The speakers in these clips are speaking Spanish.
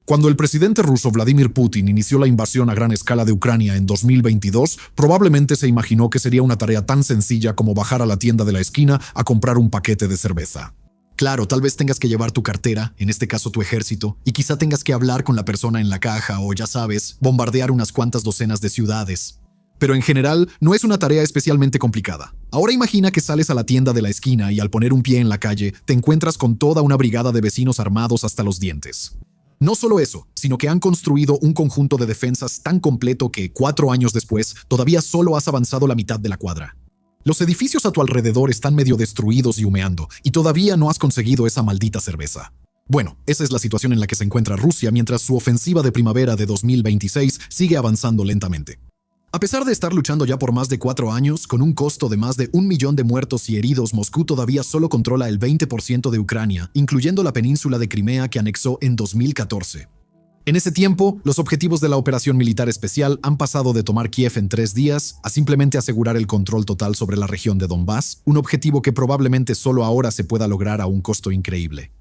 Cuando el presidente ruso Vladimir Putin inició la invasión a gran escala de Ucrania en 2022, probablemente se imaginó que sería una tarea tan sencilla como bajar a la tienda de la esquina a comprar un paquete de cerveza. Claro, tal vez tengas que llevar tu cartera, en este caso tu ejército, y quizá tengas que hablar con la persona en la caja o, ya sabes, bombardear unas cuantas docenas de ciudades. Pero en general, no es una tarea especialmente complicada. Ahora imagina que sales a la tienda de la esquina y al poner un pie en la calle, te encuentras con toda una brigada de vecinos armados hasta los dientes. No solo eso, sino que han construido un conjunto de defensas tan completo que, 4 años después, todavía solo has avanzado la mitad de la cuadra. Los edificios a tu alrededor están medio destruidos y humeando, y todavía no has conseguido esa maldita cerveza. Bueno, esa es la situación en la que se encuentra Rusia mientras su ofensiva de primavera de 2026 sigue avanzando lentamente. A pesar de estar luchando ya por más de 4 años, con un costo de más de 1 millón de muertos y heridos, Moscú todavía solo controla el 20% de Ucrania, incluyendo la península de Crimea que anexó en 2014. En ese tiempo, los objetivos de la operación militar especial han pasado de tomar Kiev en 3 días a simplemente asegurar el control total sobre la región de Donbass, un objetivo que probablemente solo ahora se pueda lograr a un costo increíble.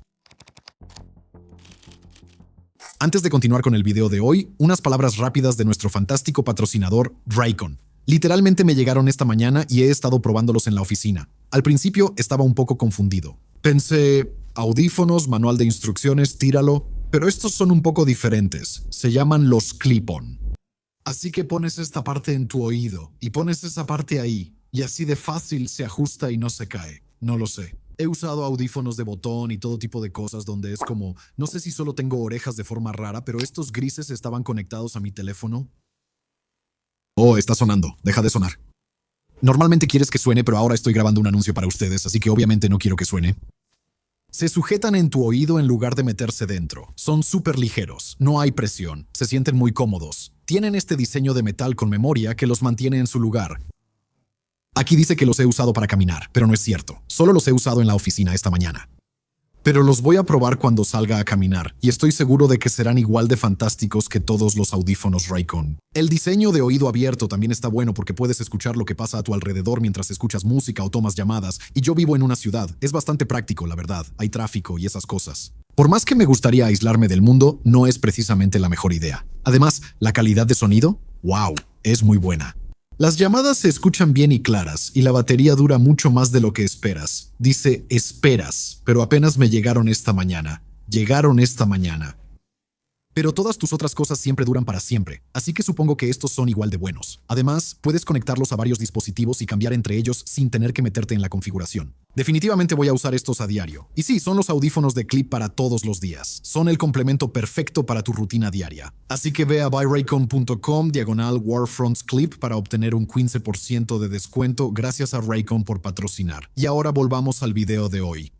Antes de continuar con el video de hoy, unas palabras rápidas de nuestro fantástico patrocinador, Raycon. Literalmente me llegaron esta mañana y he estado probándolos en la oficina. Al principio estaba un poco confundido. Pensé, audífonos, manual de instrucciones, tíralo, pero estos son un poco diferentes. Se llaman los clip-on. Así que pones esta parte en tu oído y pones esa parte ahí, y así de fácil se ajusta y no se cae. No lo sé. He usado audífonos de botón y todo tipo de cosas donde es como, no sé si solo tengo orejas de forma rara, pero estos grises estaban conectados a mi teléfono. Oh, está sonando. Deja de sonar. Normalmente quieres que suene, pero ahora estoy grabando un anuncio para ustedes, así que obviamente no quiero que suene. Se sujetan en tu oído en lugar de meterse dentro. Son súper ligeros, no hay presión, se sienten muy cómodos. Tienen este diseño de metal con memoria que los mantiene en su lugar. Aquí dice que los he usado para caminar, pero no es cierto. Solo los he usado en la oficina esta mañana. Pero los voy a probar cuando salga a caminar, y estoy seguro de que serán igual de fantásticos que todos los audífonos Raycon. El diseño de oído abierto también está bueno porque puedes escuchar lo que pasa a tu alrededor mientras escuchas música o tomas llamadas, y yo vivo en una ciudad. Es bastante práctico, la verdad. Hay tráfico y esas cosas. Por más que me gustaría aislarme del mundo, no es precisamente la mejor idea. Además, la calidad de sonido, ¡wow!, es muy buena. Las llamadas se escuchan bien y claras, y la batería dura mucho más de lo que esperas. Dice esperas, pero apenas me llegaron esta mañana. Pero todas tus otras cosas siempre duran para siempre, así que supongo que estos son igual de buenos. Además, puedes conectarlos a varios dispositivos y cambiar entre ellos sin tener que meterte en la configuración. Definitivamente voy a usar estos a diario. Y sí, son los audífonos de clip para todos los días. Son el complemento perfecto para tu rutina diaria. Así que ve a buyraycon.com/warfrontsclip para obtener un 15% de descuento. Gracias a Raycon por patrocinar. Y ahora volvamos al video de hoy.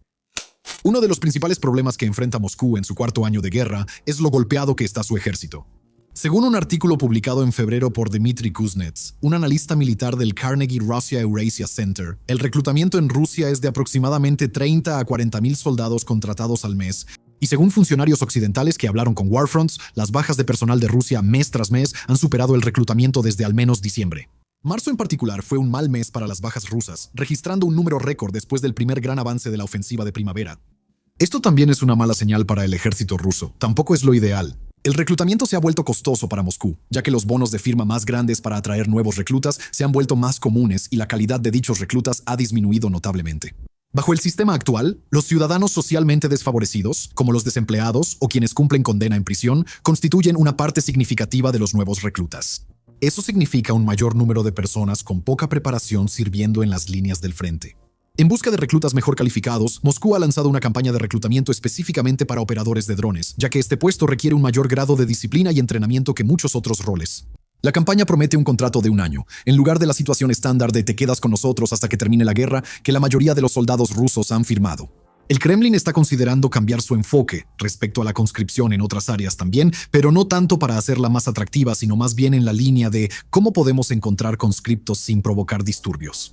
Uno de los principales problemas que enfrenta Moscú en su 4º año de guerra es lo golpeado que está su ejército. Según un artículo publicado en febrero por Dmitry Kuznets, un analista militar del Carnegie Russia Eurasia Center, el reclutamiento en Rusia es de aproximadamente 30 a 40 mil soldados contratados al mes, y según funcionarios occidentales que hablaron con Warfronts, las bajas de personal de Rusia mes tras mes han superado el reclutamiento desde al menos diciembre. Marzo en particular fue un mal mes para las bajas rusas, registrando un número récord después del primer gran avance de la ofensiva de primavera. Esto también es una mala señal para el ejército ruso, tampoco es lo ideal. El reclutamiento se ha vuelto costoso para Moscú, ya que los bonos de firma más grandes para atraer nuevos reclutas se han vuelto más comunes y la calidad de dichos reclutas ha disminuido notablemente. Bajo el sistema actual, los ciudadanos socialmente desfavorecidos, como los desempleados o quienes cumplen condena en prisión, constituyen una parte significativa de los nuevos reclutas. Eso significa un mayor número de personas con poca preparación sirviendo en las líneas del frente. En busca de reclutas mejor calificados, Moscú ha lanzado una campaña de reclutamiento específicamente para operadores de drones, ya que este puesto requiere un mayor grado de disciplina y entrenamiento que muchos otros roles. La campaña promete un contrato de 1 año, en lugar de la situación estándar de te quedas con nosotros hasta que termine la guerra que la mayoría de los soldados rusos han firmado. El Kremlin está considerando cambiar su enfoque respecto a la conscripción en otras áreas también, pero no tanto para hacerla más atractiva, sino más bien en la línea de cómo podemos encontrar conscriptos sin provocar disturbios.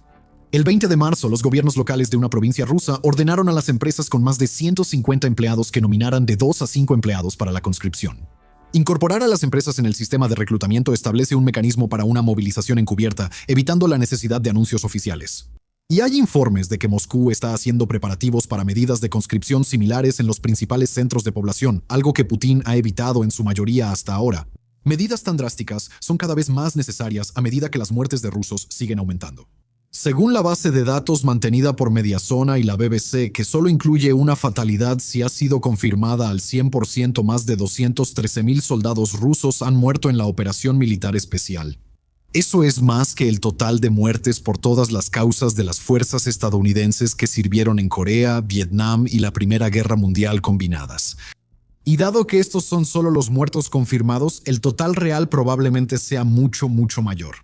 El 20 de marzo, los gobiernos locales de una provincia rusa ordenaron a las empresas con más de 150 empleados que nominaran de 2 a 5 empleados para la conscripción. Incorporar a las empresas en el sistema de reclutamiento establece un mecanismo para una movilización encubierta, evitando la necesidad de anuncios oficiales. Y hay informes de que Moscú está haciendo preparativos para medidas de conscripción similares en los principales centros de población, algo que Putin ha evitado en su mayoría hasta ahora. Medidas tan drásticas son cada vez más necesarias a medida que las muertes de rusos siguen aumentando. Según la base de datos mantenida por Mediasona y la BBC, que solo incluye una fatalidad si ha sido confirmada al 100%, más de 213.000 soldados rusos han muerto en la operación militar especial. Eso es más que el total de muertes por todas las causas de las fuerzas estadounidenses que sirvieron en Corea, Vietnam y la Primera Guerra Mundial combinadas. Y dado que estos son solo los muertos confirmados, el total real probablemente sea mucho mayor.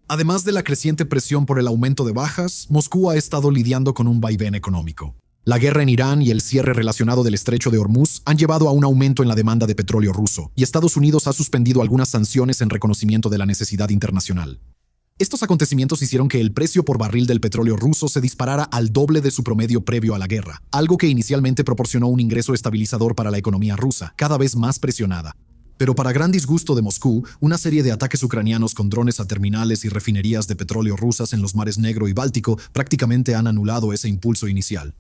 Además de la creciente presión por el aumento de bajas, Moscú ha estado lidiando con un vaivén económico. La guerra en Irán y el cierre relacionado del estrecho de Hormuz han llevado a un aumento en la demanda de petróleo ruso, y Estados Unidos ha suspendido algunas sanciones en reconocimiento de la necesidad internacional. Estos acontecimientos hicieron que el precio por barril del petróleo ruso se disparara al doble de su promedio previo a la guerra, algo que inicialmente proporcionó un ingreso estabilizador para la economía rusa, cada vez más presionada. Pero para gran disgusto de Moscú, una serie de ataques ucranianos con drones a terminales y refinerías de petróleo rusas en los mares Negro y Báltico prácticamente han anulado ese impulso inicial.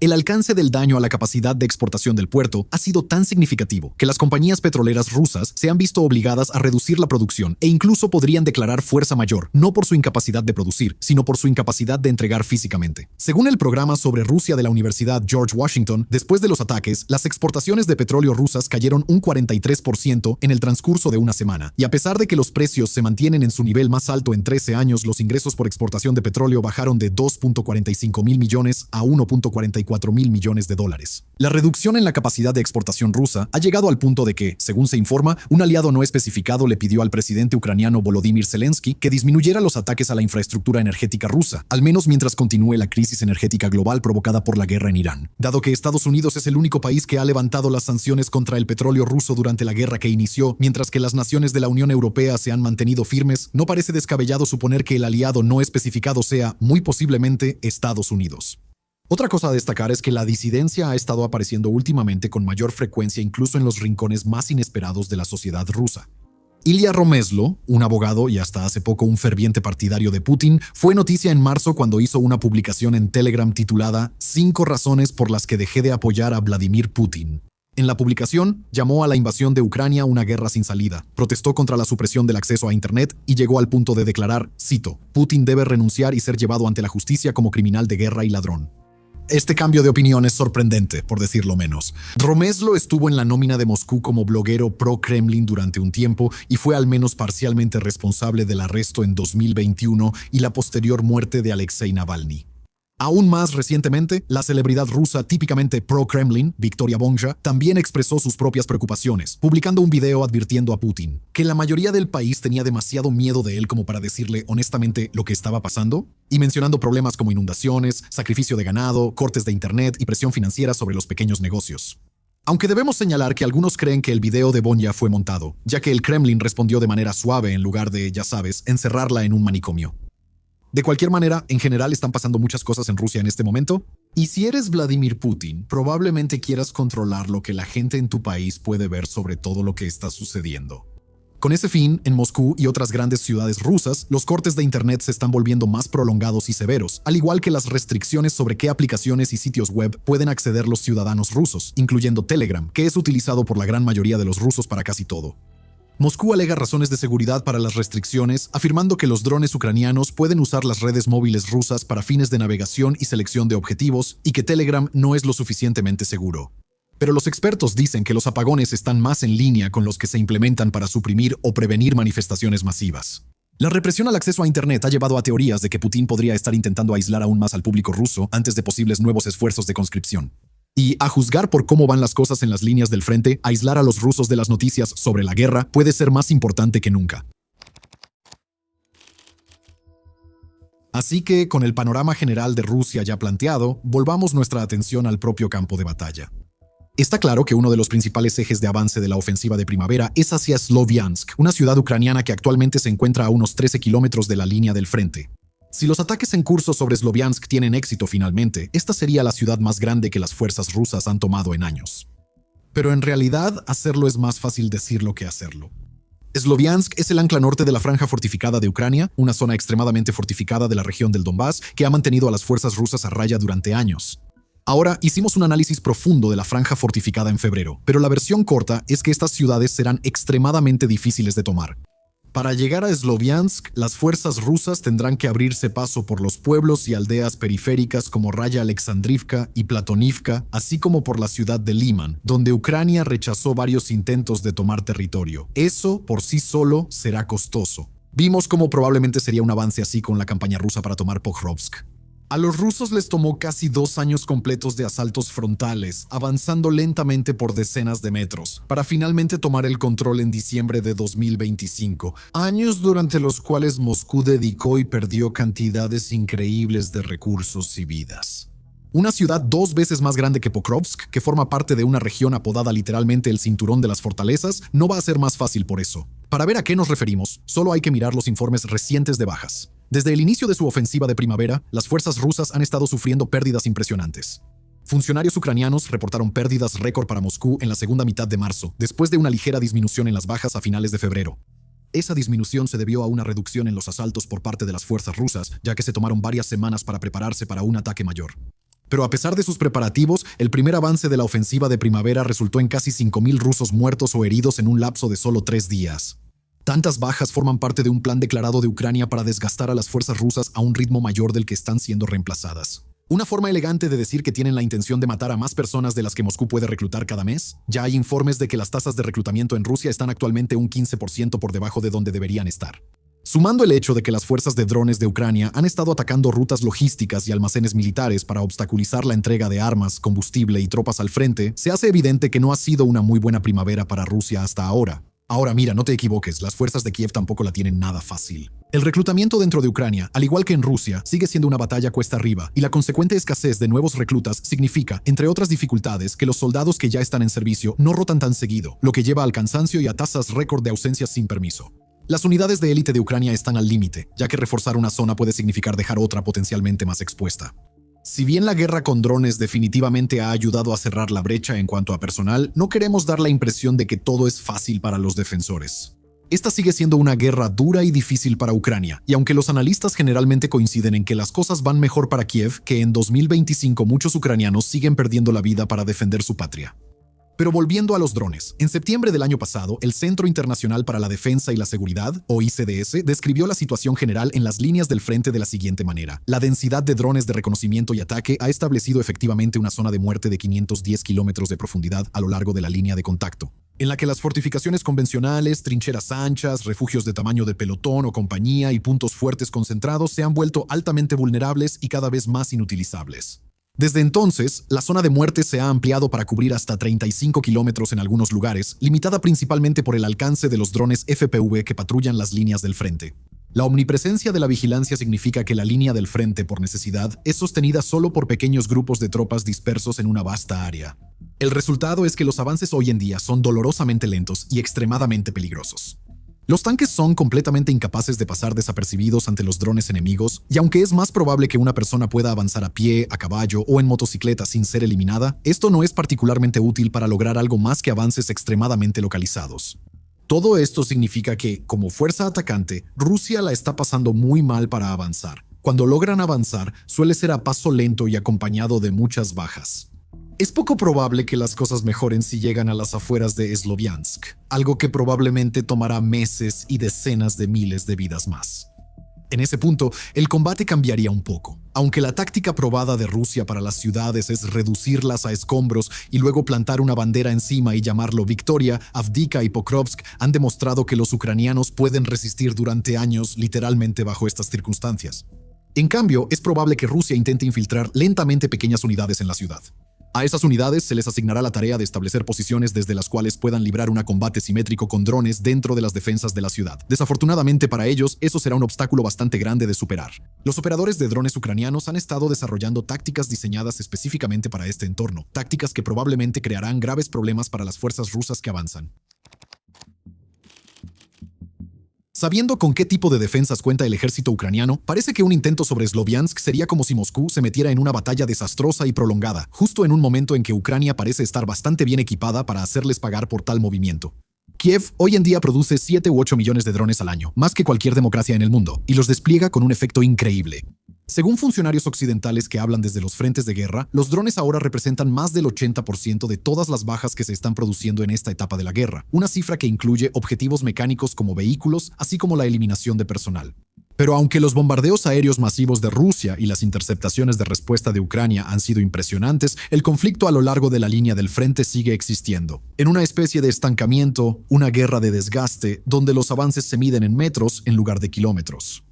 El alcance del daño a la capacidad de exportación del puerto ha sido tan significativo que las compañías petroleras rusas se han visto obligadas a reducir la producción e incluso podrían declarar fuerza mayor, no por su incapacidad de producir, sino por su incapacidad de entregar físicamente. Según el programa sobre Rusia de la Universidad George Washington, después de los ataques, las exportaciones de petróleo rusas cayeron un 43% en el transcurso de una semana, y a pesar de que los precios se mantienen en su nivel más alto en 13 años, los ingresos por exportación de petróleo bajaron de 2.45 mil millones a 1.44 mil millones de dólares. La reducción en la capacidad de exportación rusa ha llegado al punto de que, según se informa, un aliado no especificado le pidió al presidente ucraniano Volodymyr Zelensky que disminuyera los ataques a la infraestructura energética rusa, al menos mientras continúe la crisis energética global provocada por la guerra en Irán. Dado que Estados Unidos es el único país que ha levantado las sanciones contra el petróleo ruso durante la guerra que inició, mientras que las naciones de la Unión Europea se han mantenido firmes, no parece descabellado suponer que el aliado no especificado sea, muy posiblemente, Estados Unidos. Otra cosa a destacar es que la disidencia ha estado apareciendo últimamente con mayor frecuencia incluso en los rincones más inesperados de la sociedad rusa. Ilya Romeslo, un abogado y hasta hace poco un ferviente partidario de Putin, fue noticia en marzo cuando hizo una publicación en Telegram titulada «5 razones por las que dejé de apoyar a Vladimir Putin». En la publicación, llamó a la invasión de Ucrania una guerra sin salida, protestó contra la supresión del acceso a Internet y llegó al punto de declarar, cito, «Putin debe renunciar y ser llevado ante la justicia como criminal de guerra y ladrón». Este cambio de opinión es sorprendente, por decirlo menos. Romeslo estuvo en la nómina de Moscú como bloguero pro-Kremlin durante un tiempo y fue al menos parcialmente responsable del arresto en 2021 y la posterior muerte de Alexei Navalny. Aún más recientemente, la celebridad rusa típicamente pro-Kremlin, Victoria Bonja, también expresó sus propias preocupaciones, publicando un video advirtiendo a Putin que la mayoría del país tenía demasiado miedo de él como para decirle honestamente lo que estaba pasando, y mencionando problemas como inundaciones, sacrificio de ganado, cortes de internet y presión financiera sobre los pequeños negocios. Aunque debemos señalar que algunos creen que el video de Bonja fue montado, ya que el Kremlin respondió de manera suave en lugar de, ya sabes, encerrarla en un manicomio. De cualquier manera, en general están pasando muchas cosas en Rusia en este momento, y si eres Vladimir Putin, probablemente quieras controlar lo que la gente en tu país puede ver sobre todo lo que está sucediendo. Con ese fin, en Moscú y otras grandes ciudades rusas, los cortes de Internet se están volviendo más prolongados y severos, al igual que las restricciones sobre qué aplicaciones y sitios web pueden acceder los ciudadanos rusos, incluyendo Telegram, que es utilizado por la gran mayoría de los rusos para casi todo. Moscú alega razones de seguridad para las restricciones, afirmando que los drones ucranianos pueden usar las redes móviles rusas para fines de navegación y selección de objetivos y que Telegram no es lo suficientemente seguro. Pero los expertos dicen que los apagones están más en línea con los que se implementan para suprimir o prevenir manifestaciones masivas. La represión al acceso a Internet ha llevado a teorías de que Putin podría estar intentando aislar aún más al público ruso antes de posibles nuevos esfuerzos de conscripción. Y, a juzgar por cómo van las cosas en las líneas del frente, aislar a los rusos de las noticias sobre la guerra puede ser más importante que nunca. Así que, con el panorama general de Rusia ya planteado, volvamos nuestra atención al propio campo de batalla. Está claro que uno de los principales ejes de avance de la ofensiva de primavera es hacia Sloviansk, una ciudad ucraniana que actualmente se encuentra a unos 13 kilómetros de la línea del frente. Si los ataques en curso sobre Sloviansk tienen éxito finalmente, esta sería la ciudad más grande que las fuerzas rusas han tomado en años. Pero en realidad, hacerlo es más fácil decirlo que hacerlo. Sloviansk es el ancla norte de la franja fortificada de Ucrania, una zona extremadamente fortificada de la región del Donbass que ha mantenido a las fuerzas rusas a raya durante años. Ahora, hicimos un análisis profundo de la franja fortificada en febrero, pero la versión corta es que estas ciudades serán extremadamente difíciles de tomar. Para llegar a Sloviansk, las fuerzas rusas tendrán que abrirse paso por los pueblos y aldeas periféricas como Raya Alexandrivka y Platonivka, así como por la ciudad de Liman, donde Ucrania rechazó varios intentos de tomar territorio. Eso, por sí solo, será costoso. Vimos cómo probablemente sería un avance así con la campaña rusa para tomar Pokrovsk. A los rusos les tomó casi 2 años completos de asaltos frontales, avanzando lentamente por decenas de metros, para finalmente tomar el control en diciembre de 2025, años durante los cuales Moscú dedicó y perdió cantidades increíbles de recursos y vidas. Una ciudad 2 veces más grande que Pokrovsk, que forma parte de una región apodada literalmente el Cinturón de las Fortalezas, no va a ser más fácil por eso. Para ver a qué nos referimos, solo hay que mirar los informes recientes de bajas. Desde el inicio de su ofensiva de primavera, las fuerzas rusas han estado sufriendo pérdidas impresionantes. Funcionarios ucranianos reportaron pérdidas récord para Moscú en la segunda mitad de marzo, después de una ligera disminución en las bajas a finales de febrero. Esa disminución se debió a una reducción en los asaltos por parte de las fuerzas rusas, ya que se tomaron varias semanas para prepararse para un ataque mayor. Pero a pesar de sus preparativos, el primer avance de la ofensiva de primavera resultó en casi 5.000 rusos muertos o heridos en un lapso de solo 3 días. Tantas bajas forman parte de un plan declarado de Ucrania para desgastar a las fuerzas rusas a un ritmo mayor del que están siendo reemplazadas. Una forma elegante de decir que tienen la intención de matar a más personas de las que Moscú puede reclutar cada mes. Ya hay informes de que las tasas de reclutamiento en Rusia están actualmente un 15% por debajo de donde deberían estar. Sumando el hecho de que las fuerzas de drones de Ucrania han estado atacando rutas logísticas y almacenes militares para obstaculizar la entrega de armas, combustible y tropas al frente, se hace evidente que no ha sido una muy buena primavera para Rusia hasta ahora. Ahora mira, no te equivoques, las fuerzas de Kiev tampoco la tienen nada fácil. El reclutamiento dentro de Ucrania, al igual que en Rusia, sigue siendo una batalla cuesta arriba, y la consecuente escasez de nuevos reclutas significa, entre otras dificultades, que los soldados que ya están en servicio no rotan tan seguido, lo que lleva al cansancio y a tasas récord de ausencias sin permiso. Las unidades de élite de Ucrania están al límite, ya que reforzar una zona puede significar dejar otra potencialmente más expuesta. Si bien la guerra con drones definitivamente ha ayudado a cerrar la brecha en cuanto a personal, no queremos dar la impresión de que todo es fácil para los defensores. Esta sigue siendo una guerra dura y difícil para Ucrania, y aunque los analistas generalmente coinciden en que las cosas van mejor para Kiev, que en 2025 muchos ucranianos siguen perdiendo la vida para defender su patria. Pero volviendo a los drones, en septiembre del año pasado, el Centro Internacional para la Defensa y la Seguridad, o ICDS, describió la situación general en las líneas del frente de la siguiente manera. La densidad de drones de reconocimiento y ataque ha establecido efectivamente una zona de muerte de 510 kilómetros de profundidad a lo largo de la línea de contacto, en la que las fortificaciones convencionales, trincheras anchas, refugios de tamaño de pelotón o compañía y puntos fuertes concentrados se han vuelto altamente vulnerables y cada vez más inutilizables. Desde entonces, la zona de muerte se ha ampliado para cubrir hasta 35 kilómetros en algunos lugares, limitada principalmente por el alcance de los drones FPV que patrullan las líneas del frente. La omnipresencia de la vigilancia significa que la línea del frente, por necesidad, es sostenida solo por pequeños grupos de tropas dispersos en una vasta área. El resultado es que los avances hoy en día son dolorosamente lentos y extremadamente peligrosos. Los tanques son completamente incapaces de pasar desapercibidos ante los drones enemigos, y aunque es más probable que una persona pueda avanzar a pie, a caballo o en motocicleta sin ser eliminada, esto no es particularmente útil para lograr algo más que avances extremadamente localizados. Todo esto significa que, como fuerza atacante, Rusia la está pasando muy mal para avanzar. Cuando logran avanzar, suele ser a paso lento y acompañado de muchas bajas. Es poco probable que las cosas mejoren si llegan a las afueras de Sloviansk, algo que probablemente tomará meses y decenas de miles de vidas más. En ese punto, el combate cambiaría un poco. Aunque la táctica probada de Rusia para las ciudades es reducirlas a escombros y luego plantar una bandera encima y llamarlo Victoria, Avdiivka y Pokrovsk han demostrado que los ucranianos pueden resistir durante años literalmente bajo estas circunstancias. En cambio, es probable que Rusia intente infiltrar lentamente pequeñas unidades en la ciudad. A esas unidades se les asignará la tarea de establecer posiciones desde las cuales puedan librar un combate simétrico con drones dentro de las defensas de la ciudad. Desafortunadamente para ellos, eso será un obstáculo bastante grande de superar. Los operadores de drones ucranianos han estado desarrollando tácticas diseñadas específicamente para este entorno, tácticas que probablemente crearán graves problemas para las fuerzas rusas que avanzan. Sabiendo con qué tipo de defensas cuenta el ejército ucraniano, parece que un intento sobre Sloviansk sería como si Moscú se metiera en una batalla desastrosa y prolongada, justo en un momento en que Ucrania parece estar bastante bien equipada para hacerles pagar por tal movimiento. Kiev hoy en día produce 7 u 8 millones de drones al año, más que cualquier democracia en el mundo, y los despliega con un efecto increíble. Según funcionarios occidentales que hablan desde los frentes de guerra, los drones ahora representan más del 80% de todas las bajas que se están produciendo en esta etapa de la guerra, una cifra que incluye objetivos mecánicos como vehículos, así como la eliminación de personal. Pero aunque los bombardeos aéreos masivos de Rusia y las interceptaciones de respuesta de Ucrania han sido impresionantes, el conflicto a lo largo de la línea del frente sigue existiendo. En una especie de estancamiento, una guerra de desgaste, donde los avances se miden en metros en lugar de kilómetros.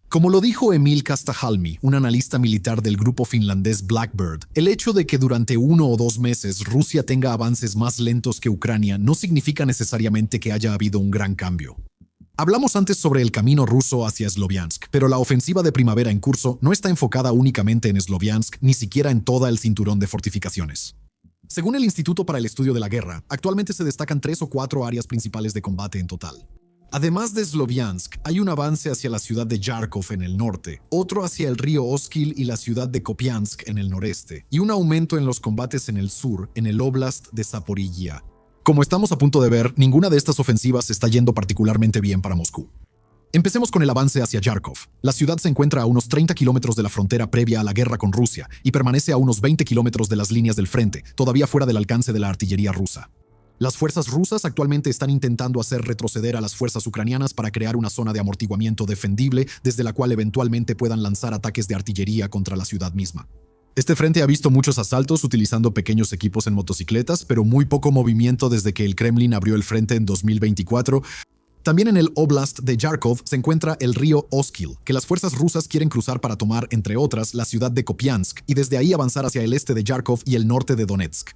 Como lo dijo Emil Kastajalmi, un analista militar del grupo finlandés Blackbird, el hecho de que durante 1 o 2 meses Rusia tenga avances más lentos que Ucrania no significa necesariamente que haya habido un gran cambio. Hablamos antes sobre el camino ruso hacia Sloviansk, pero la ofensiva de primavera en curso no está enfocada únicamente en Sloviansk, ni siquiera en todo el cinturón de fortificaciones. Según el Instituto para el Estudio de la Guerra, actualmente se destacan 3 o 4 áreas principales de combate en total. Además de Sloviansk, hay un avance hacia la ciudad de Yarkov en el norte, otro hacia el río Oskil y la ciudad de Kopiansk en el noreste, y un aumento en los combates en el sur, en el Oblast de Zaporizhia. Como estamos a punto de ver, ninguna de estas ofensivas está yendo particularmente bien para Moscú. Empecemos con el avance hacia Yarkov. La ciudad se encuentra a unos 30 kilómetros de la frontera previa a la guerra con Rusia y permanece a unos 20 kilómetros de las líneas del frente, todavía fuera del alcance de la artillería rusa. Las fuerzas rusas actualmente están intentando hacer retroceder a las fuerzas ucranianas para crear una zona de amortiguamiento defendible desde la cual eventualmente puedan lanzar ataques de artillería contra la ciudad misma. Este frente ha visto muchos asaltos utilizando pequeños equipos en motocicletas, pero muy poco movimiento desde que el Kremlin abrió el frente en 2024. También en el Oblast de Yarkov se encuentra el río Oskil, que las fuerzas rusas quieren cruzar para tomar, entre otras, la ciudad de Kopiansk y desde ahí avanzar hacia el este de Yarkov y el norte de Donetsk.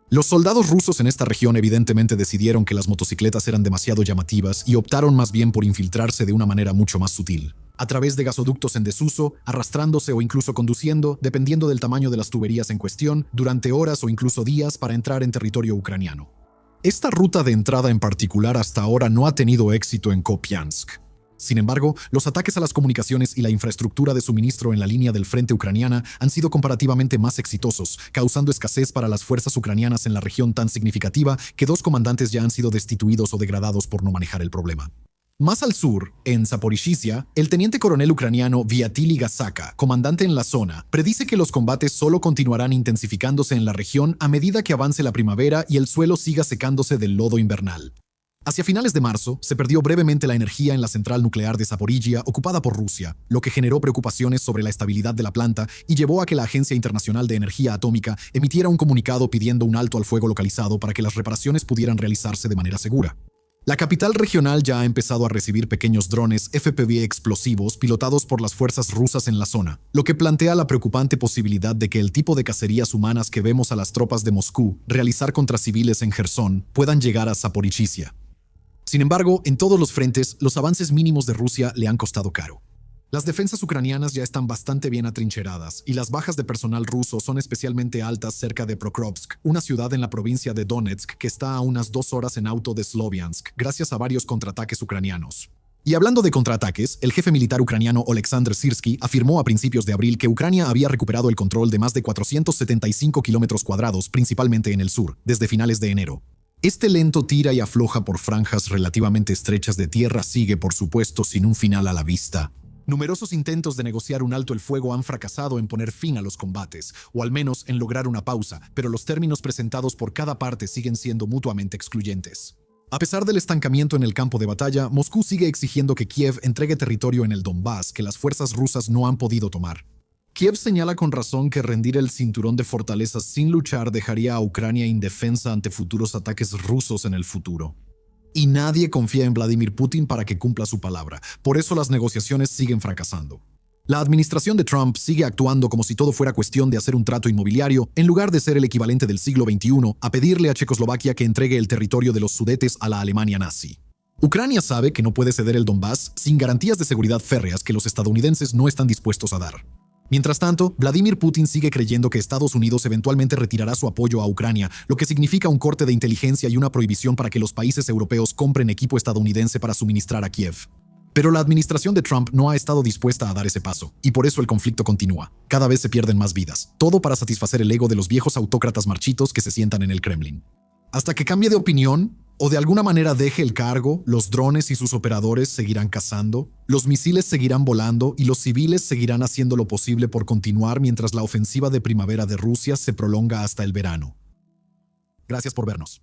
Los soldados rusos en esta región evidentemente decidieron que las motocicletas eran demasiado llamativas y optaron más bien por infiltrarse de una manera mucho más sutil, a través de gasoductos en desuso, arrastrándose o incluso conduciendo, dependiendo del tamaño de las tuberías en cuestión, durante horas o incluso días para entrar en territorio ucraniano. Esta ruta de entrada en particular hasta ahora no ha tenido éxito en Kopiansk. Sin embargo, los ataques a las comunicaciones y la infraestructura de suministro en la línea del frente ucraniana han sido comparativamente más exitosos, causando escasez para las fuerzas ucranianas en la región tan significativa que 2 comandantes ya han sido destituidos o degradados por no manejar el problema. Más al sur, en Zaporizhia, el teniente coronel ucraniano Vyatili Gazaka, comandante en la zona, predice que los combates solo continuarán intensificándose en la región a medida que avance la primavera y el suelo siga secándose del lodo invernal. Hacia finales de marzo, se perdió brevemente la energía en la central nuclear de Zaporizhia ocupada por Rusia, lo que generó preocupaciones sobre la estabilidad de la planta y llevó a que la Agencia Internacional de Energía Atómica emitiera un comunicado pidiendo un alto al fuego localizado para que las reparaciones pudieran realizarse de manera segura. La capital regional ya ha empezado a recibir pequeños drones FPV explosivos pilotados por las fuerzas rusas en la zona, lo que plantea la preocupante posibilidad de que el tipo de cacerías humanas que vemos a las tropas de Moscú realizar contra civiles en Jersón puedan llegar a Zaporizhia. Sin embargo, en todos los frentes, los avances mínimos de Rusia le han costado caro. Las defensas ucranianas ya están bastante bien atrincheradas y las bajas de personal ruso son especialmente altas cerca de Prokrovsk, una ciudad en la provincia de Donetsk que está a unas 2 horas en auto de Sloviansk, gracias a varios contraataques ucranianos. Y hablando de contraataques, el jefe militar ucraniano Oleksandr Syrski afirmó a principios de abril que Ucrania había recuperado el control de más de 475 kilómetros cuadrados, principalmente en el sur, desde finales de enero. Este lento tira y afloja por franjas relativamente estrechas de tierra sigue, por supuesto, sin un final a la vista. Numerosos intentos de negociar un alto el fuego han fracasado en poner fin a los combates, o al menos en lograr una pausa, pero los términos presentados por cada parte siguen siendo mutuamente excluyentes. A pesar del estancamiento en el campo de batalla, Moscú sigue exigiendo que Kiev entregue territorio en el Donbass que las fuerzas rusas no han podido tomar. Kiev señala con razón que rendir el cinturón de fortalezas sin luchar dejaría a Ucrania indefensa ante futuros ataques rusos en el futuro. Y nadie confía en Vladimir Putin para que cumpla su palabra, por eso las negociaciones siguen fracasando. La administración de Trump sigue actuando como si todo fuera cuestión de hacer un trato inmobiliario, en lugar de ser el equivalente del siglo XXI a pedirle a Checoslovaquia que entregue el territorio de los Sudetes a la Alemania nazi. Ucrania sabe que no puede ceder el Donbass sin garantías de seguridad férreas que los estadounidenses no están dispuestos a dar. Mientras tanto, Vladimir Putin sigue creyendo que Estados Unidos eventualmente retirará su apoyo a Ucrania, lo que significa un corte de inteligencia y una prohibición para que los países europeos compren equipo estadounidense para suministrar a Kiev. Pero la administración de Trump no ha estado dispuesta a dar ese paso, y por eso el conflicto continúa. Cada vez se pierden más vidas, todo para satisfacer el ego de los viejos autócratas marchitos que se sientan en el Kremlin. Hasta que cambie de opinión, o de alguna manera deje el cargo, los drones y sus operadores seguirán cazando, los misiles seguirán volando y los civiles seguirán haciendo lo posible por continuar mientras la ofensiva de primavera de Rusia se prolonga hasta el verano. Gracias por vernos.